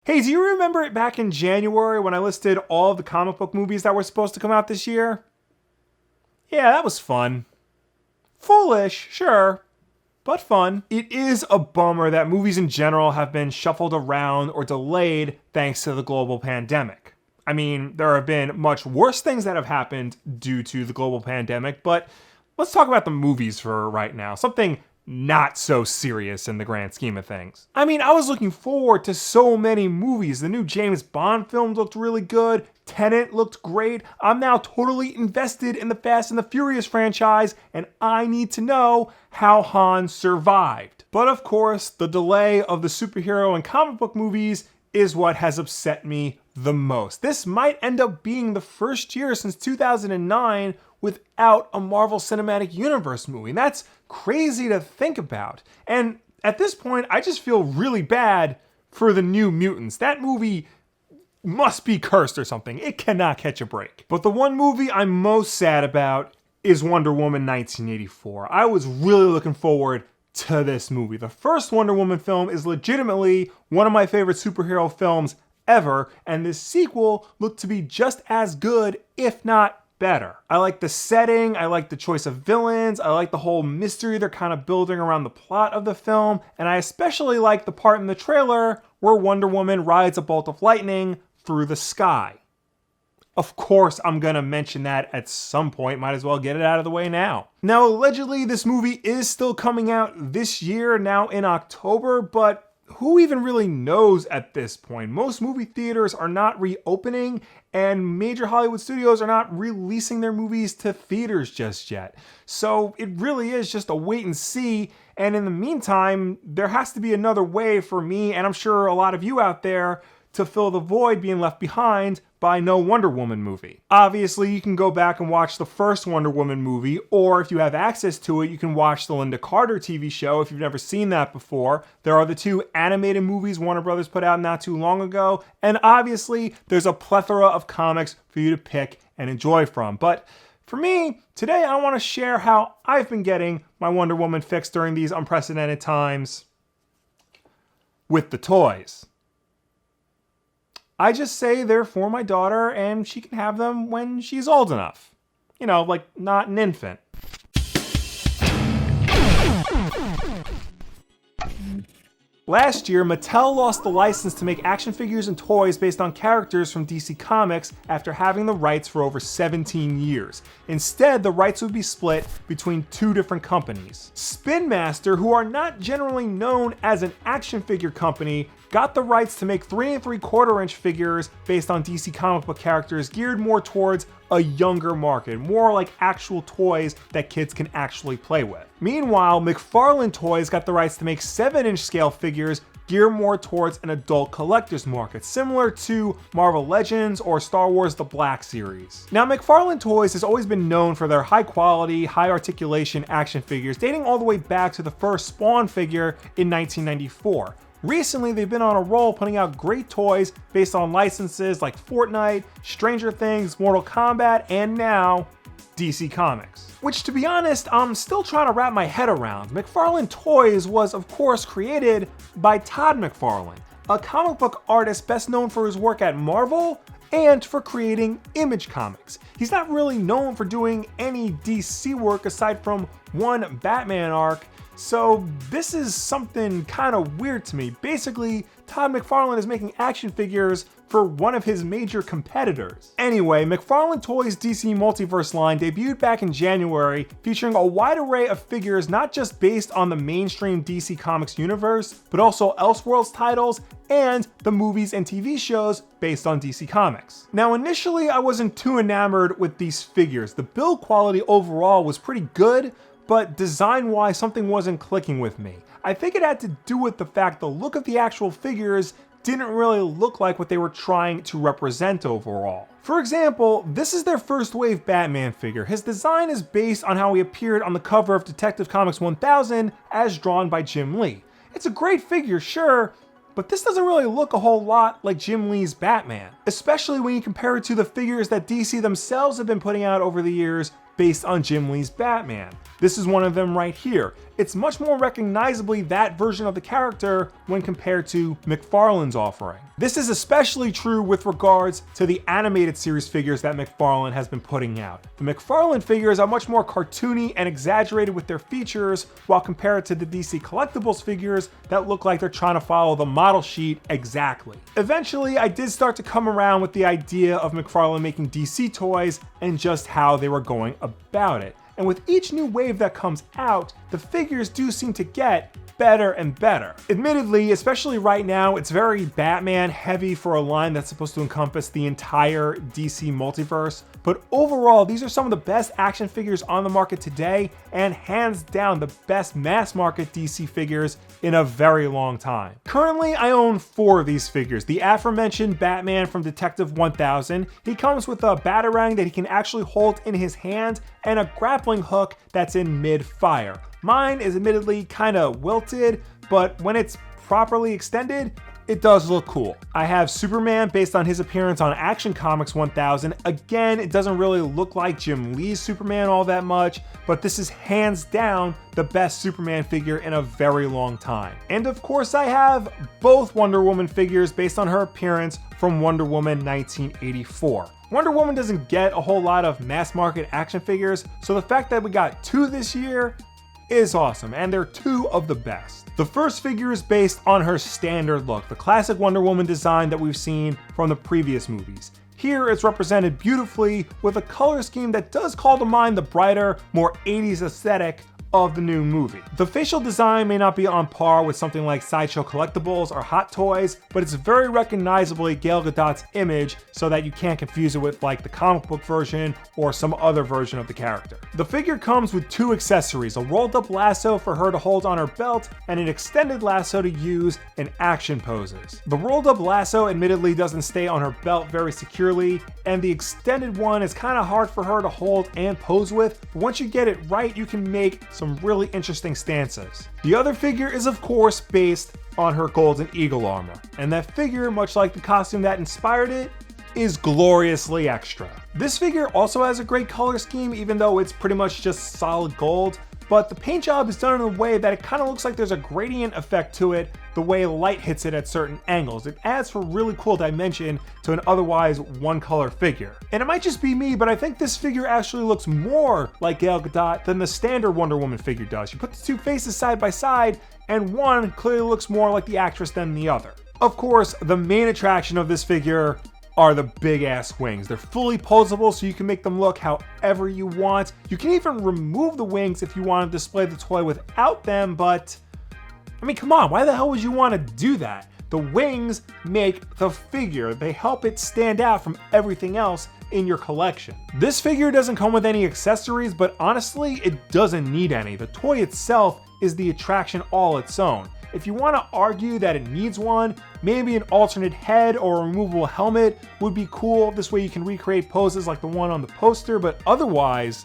Hey, do you remember it back in January when I listed all of the comic book movies that were supposed to come out this year? Yeah, that was fun. Foolish, sure, but fun. It is a bummer that movies in general have been shuffled around or delayed thanks to the global pandemic. I mean, there have been much worse things that have happened due to the global pandemic, but let's talk about the movies for right now. Something not so serious in the grand scheme of things. I mean, I was looking forward to so many movies. The new James Bond film looked really good. Tenet looked great. I'm now totally invested in the Fast and the Furious franchise, and I need to know how Han survived. But of course, the delay of the superhero and comic book movies is what has upset me the most. This might end up being the first year since 2009 without a Marvel Cinematic Universe movie. And that's crazy to think about. And at this point, I just feel really bad for the New Mutants. That movie must be cursed or something. It cannot catch a break. But the one movie I'm most sad about is Wonder Woman 1984. I was really looking forward to this movie. The first Wonder Woman film is legitimately one of my favorite superhero films ever, and this sequel looked to be just as good, if not better. I like the setting, I like the choice of villains, I like the whole mystery they're kind of building around the plot of the film, and I especially like the part in the trailer where Wonder Woman rides a bolt of lightning through the sky. Of course, I'm gonna mention that at some point, might as well get it out of the way now. Now, allegedly, this movie is still coming out this year, now in October, but who even really knows at this point? Most movie theaters are not reopening, and major Hollywood studios are not releasing their movies to theaters just yet. So it really is just a wait and see, and in the meantime, there has to be another way for me, and I'm sure a lot of you out there, to fill the void being left behind by no Wonder Woman movie. Obviously, you can go back and watch the first Wonder Woman movie, or if you have access to it, you can watch the Linda Carter TV show if you've never seen that before. There are the two animated movies Warner Brothers put out not too long ago, and obviously, there's a plethora of comics for you to pick and enjoy from. But for me, today I want to share how I've been getting my Wonder Woman fix during these unprecedented times with the toys. I just say they're for my daughter and she can have them when she's old enough. You know, like not an infant. Last year, Mattel lost the license to make action figures and toys based on characters from DC Comics after having the rights for over 17 years. Instead, the rights would be split between two different companies. Spin Master, who are not generally known as an action figure company, got the rights to make 3 3/4 inch figures based on DC comic book characters geared more towards a younger market, more like actual toys that kids can actually play with. Meanwhile, McFarlane Toys got the rights to make 7-inch scale figures geared more towards an adult collector's market, similar to Marvel Legends or Star Wars The Black Series. Now, McFarlane Toys has always been known for their high quality, high articulation action figures, dating all the way back to the first Spawn figure in 1994. Recently, they've been on a roll putting out great toys based on licenses like Fortnite, Stranger Things, Mortal Kombat, and now DC Comics. Which, to be honest, I'm still trying to wrap my head around. McFarlane Toys was, of course, created by Todd McFarlane, a comic book artist best known for his work at Marvel and for creating Image Comics. He's not really known for doing any DC work aside from one Batman arc, so this is something kind of weird to me. Basically, Todd McFarlane is making action figures for one of his major competitors. Anyway, McFarlane Toys' DC Multiverse line debuted back in January, featuring a wide array of figures not just based on the mainstream DC Comics universe, but also Elseworlds titles and the movies and TV shows based on DC Comics. Now, initially, I wasn't too enamored with these figures. The build quality overall was pretty good, but design-wise, something wasn't clicking with me. I think it had to do with the fact the look of the actual figures didn't really look like what they were trying to represent overall. For example, this is their first wave Batman figure. His design is based on how he appeared on the cover of Detective Comics 1000 as drawn by Jim Lee. It's a great figure, sure, but this doesn't really look a whole lot like Jim Lee's Batman, especially when you compare it to the figures that DC themselves have been putting out over the years based on Jim Lee's Batman. This is one of them right here. It's much more recognizably that version of the character when compared to McFarlane's offering. This is especially true with regards to the animated series figures that McFarlane has been putting out. The McFarlane figures are much more cartoony and exaggerated with their features, while compared to the DC Collectibles figures that look like they're trying to follow the model sheet exactly. Eventually, I did start to come around with the idea of McFarlane making DC toys and just how they were going about it. And with each new wave that comes out, the figures do seem to get better and better. Admittedly, especially right now, it's very Batman heavy for a line that's supposed to encompass the entire DC multiverse, but overall, these are some of the best action figures on the market today, and hands down the best mass market DC figures in a very long time. Currently, I own 4 of these figures. The aforementioned Batman from Detective 1000, he comes with a Batarang that he can actually hold in his hand, and a grappling hook that's in mid-fire. Mine is admittedly kinda wilted, but when it's properly extended, it does look cool. I have Superman based on his appearance on Action Comics 1000. Again, it doesn't really look like Jim Lee's Superman all that much, but this is hands down the best Superman figure in a very long time. And of course, I have both Wonder Woman figures based on her appearance from Wonder Woman 1984. Wonder Woman doesn't get a whole lot of mass market action figures, so the fact that we got 2 this year is awesome, and they're 2 of the best. The first figure is based on her standard look, the classic Wonder Woman design that we've seen from the previous movies. Here it's represented beautifully with a color scheme that does call to mind the brighter, more 80s aesthetic of the new movie. The facial design may not be on par with something like Sideshow Collectibles or Hot Toys, but it's very recognizably Gal Gadot's image so that you can't confuse it with like the comic book version or some other version of the character. The figure comes with 2 accessories, a rolled up lasso for her to hold on her belt and an extended lasso to use in action poses. The rolled up lasso admittedly doesn't stay on her belt very securely, and the extended one is kind of hard for her to hold and pose with, but once you get it right, you can make some really interesting stances. The other figure is of course based on her Golden Eagle armor, and that figure, much like the costume that inspired it, is gloriously extra. This figure also has a great color scheme, even though it's pretty much just solid gold, but the paint job is done in a way that it kind of looks like there's a gradient effect to it the way light hits it at certain angles. It adds for really cool dimension to an otherwise one color figure. And it might just be me, but I think this figure actually looks more like Gal Gadot than the standard Wonder Woman figure does. You put the 2 faces side by side, and one clearly looks more like the actress than the other. Of course, the main attraction of this figure are the big ass wings. They're fully posable, so you can make them look however you want. You can even remove the wings if you want to display the toy without them, but I mean, come on, why the hell would you want to do that? The wings make the figure. They help it stand out from everything else in your collection. This figure doesn't come with any accessories, but honestly, it doesn't need any. The toy itself is the attraction all its own. If you want to argue that it needs one, maybe an alternate head or a removable helmet would be cool. This way you can recreate poses like the one on the poster, but otherwise,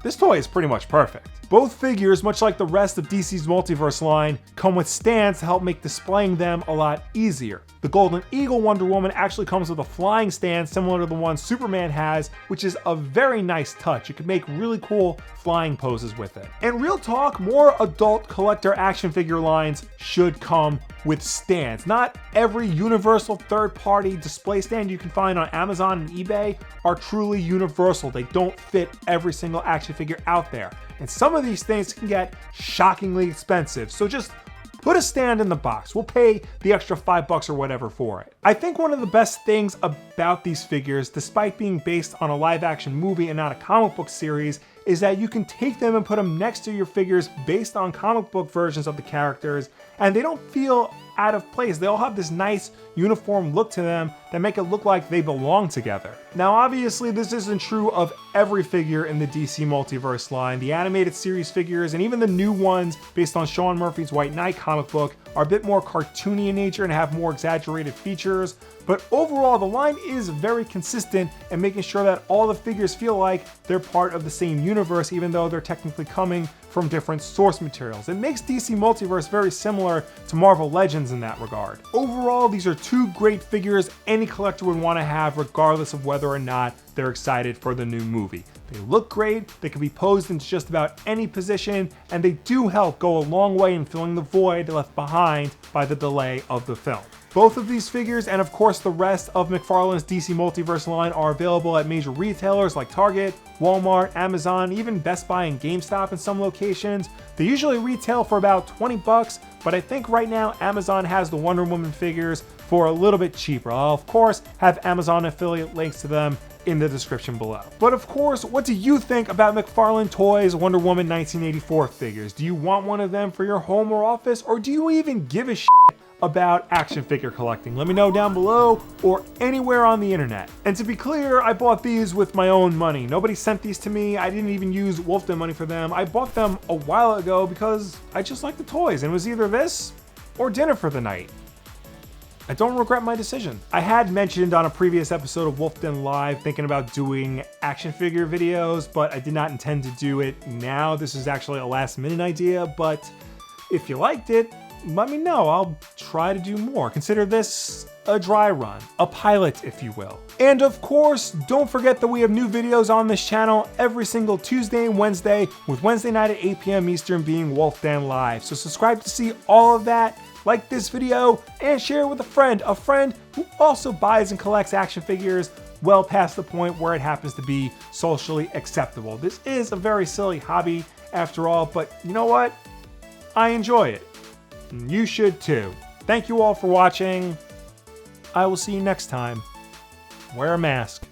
this toy is pretty much perfect. Both figures, much like the rest of DC's multiverse line, come with stands to help make displaying them a lot easier. The Golden Eagle Wonder Woman actually comes with a flying stand similar to the one Superman has, which is a very nice touch. You can make really cool flying poses with it. And real talk, more adult collector action figure lines should come with stands. Not every universal third-party display stand you can find on Amazon and eBay are truly universal. They don't fit every single action figure out there. And some of these things can get shockingly expensive. So just put a stand in the box. We'll pay the extra $5 or whatever for it. I think one of the best things about these figures, despite being based on a live action movie and not a comic book series, is that you can take them and put them next to your figures based on comic book versions of the characters, and they don't feel out of place. They all have this nice uniform look to them that make it look like they belong together. Now obviously this isn't true of every figure in the DC Multiverse line. The animated series figures and even the new ones based on Sean Murphy's White Knight comic book are a bit more cartoony in nature and have more exaggerated features, but overall the line is very consistent in making sure that all the figures feel like they're part of the same universe, even though they're technically coming from different source materials. It makes DC Multiverse very similar to Marvel Legends in that regard. Overall, these are 2 great figures any collector would want to have regardless of whether or not they're excited for the new movie. They look great, they can be posed into just about any position, and they do help go a long way in filling the void left behind by the delay of the film. Both of these figures, and of course the rest of McFarlane's DC Multiverse line, are available at major retailers like Target, Walmart, Amazon, even Best Buy and GameStop in some locations. They usually retail for about 20 bucks, but I think right now Amazon has the Wonder Woman figures for a little bit cheaper. I'll of course have Amazon affiliate links to them in the description below. But of course, what do you think about McFarlane Toys Wonder Woman 1984 figures? Do you want one of them for your home or office, or do you even give a shit about action figure collecting? Let me know down below or anywhere on the internet. And to be clear, I bought these with my own money. Nobody sent these to me. I didn't even use Wulff money for them. I bought them a while ago because I just like the toys, and it was either this or dinner for the night. I don't regret my decision. I had mentioned on a previous episode of Wulff Live thinking about doing action figure videos, but I did not intend to do it now. This is actually a last minute idea, but if you liked it, let me know. I'll try to do more. Consider this a dry run, a pilot, if you will. And of course, don't forget that we have new videos on this channel every single Tuesday and Wednesday, with Wednesday night at 8 p.m. Eastern being Wulff Live. So subscribe to see all of that, like this video, and share it with a friend who also buys and collects action figures well past the point where it happens to be socially acceptable. This is a very silly hobby after all, but you know what? I enjoy it. And you should too. Thank you all for watching. I will see you next time. Wear a mask.